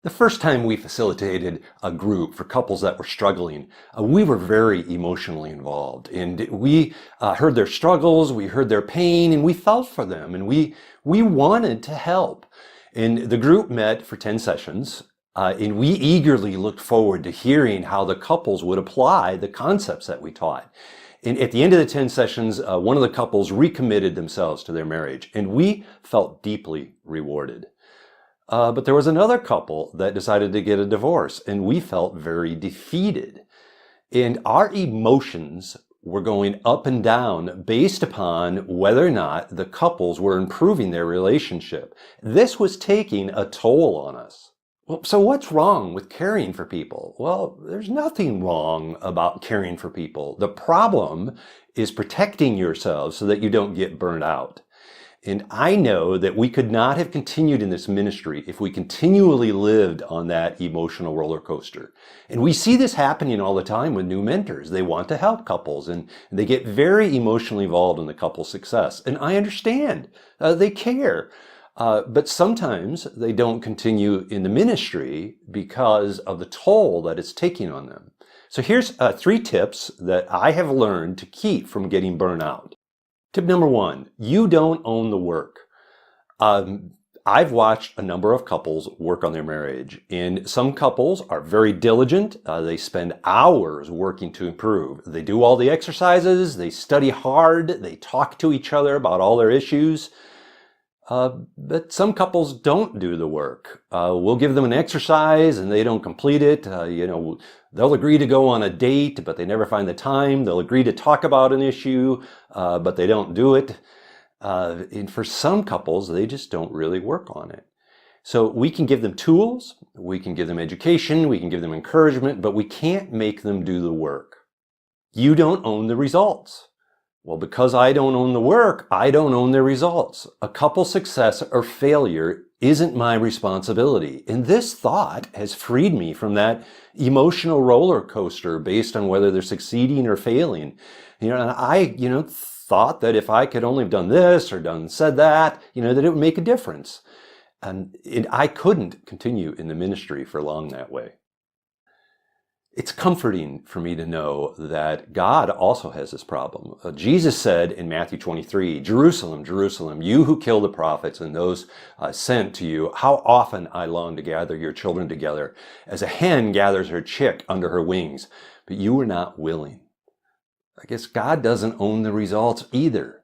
The first time we facilitated a group for couples that were struggling, we were very emotionally involved, and we heard their struggles, we heard their pain, and we felt for them, and we wanted to help. And the group met for 10 sessions, and we eagerly looked forward to hearing how the couples would apply the concepts that we taught. And at the end of the 10 sessions, one of the couples recommitted themselves to their marriage, and we felt deeply rewarded. But there was another couple that decided to get a divorce, and we felt very defeated. And our emotions were going up and down based upon whether or not the couples were improving their relationship. This was taking a toll on us. Well, so what's wrong with caring for people? Well, there's nothing wrong about caring for people. The problem is protecting yourselves so that you don't get burned out. And I know that we could not have continued in this ministry if we continually lived on that emotional roller coaster. And we see this happening all the time with new mentors. They want to help couples and they get very emotionally involved in the couple's success. And I understand, they care. But sometimes they don't continue in the ministry because of the toll that it's taking on them. So here's 3 tips that I have learned to keep from getting burned out. Tip number 1, you don't own the work. I've watched a number of couples work on their marriage, and some couples are very diligent. They spend hours working to improve. They do all the exercises, they study hard, they talk to each other about all their issues. But some couples don't do the work. We'll give them an exercise and they don't complete it. They'll agree to go on a date, but they never find the time. They'll agree to talk about an issue, but they don't do it. And for some couples, they just don't really work on it. So we can give them tools, we can give them education, we can give them encouragement, but we can't make them do the work. You don't own the results. Well, because I don't own the work, I don't own the results. A couple's success or failure isn't my responsibility. And this thought has freed me from that emotional roller coaster based on whether they're succeeding or failing. And I, thought that if I could only have done this or said that, that it would make a difference. And I couldn't continue in the ministry for long that way. It's comforting for me to know that God also has this problem. Jesus said in Matthew 23, Jerusalem, Jerusalem, you who kill the prophets and those sent to you, how often I long to gather your children together as a hen gathers her chick under her wings, but you were not willing. I guess God doesn't own the results either.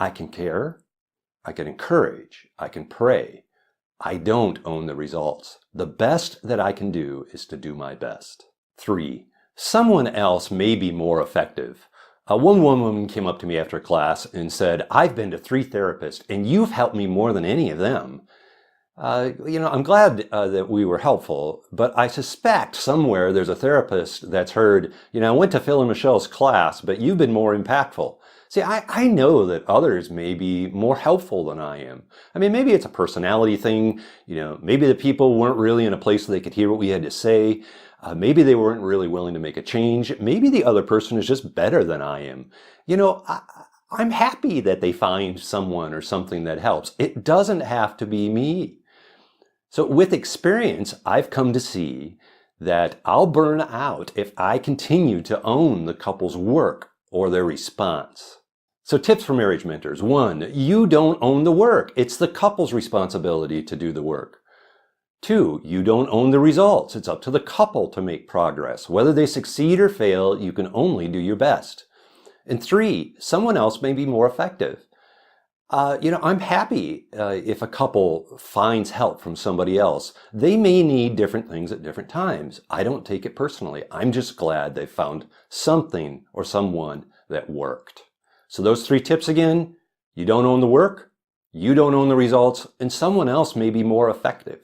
I can care, I can encourage, I can pray. I don't own the results. The best that I can do is to do my best. 3, someone else may be more effective. One woman came up to me after class and said, I've been to 3 therapists and you've helped me more than any of them. I'm glad that we were helpful, but I suspect somewhere there's a therapist that's heard, I went to Phil and Michelle's class, but you've been more impactful. See, I know that others may be more helpful than I am. Maybe it's a personality thing. Maybe the people weren't really in a place where they could hear what we had to say. Maybe they weren't really willing to make a change. Maybe the other person is just better than I am. I'm happy that they find someone or something that helps. It doesn't have to be me. So with experience, I've come to see that I'll burn out if I continue to own the couple's work or their response. So tips for marriage mentors. 1, you don't own the work. It's the couple's responsibility to do the work. 2, you don't own the results. It's up to the couple to make progress. Whether they succeed or fail, you can only do your best. And 3, someone else may be more effective. I'm happy if a couple finds help from somebody else. They may need different things at different times. I don't take it personally. I'm just glad they found something or someone that worked. So those 3 tips again, you don't own the work, you don't own the results, and someone else may be more effective.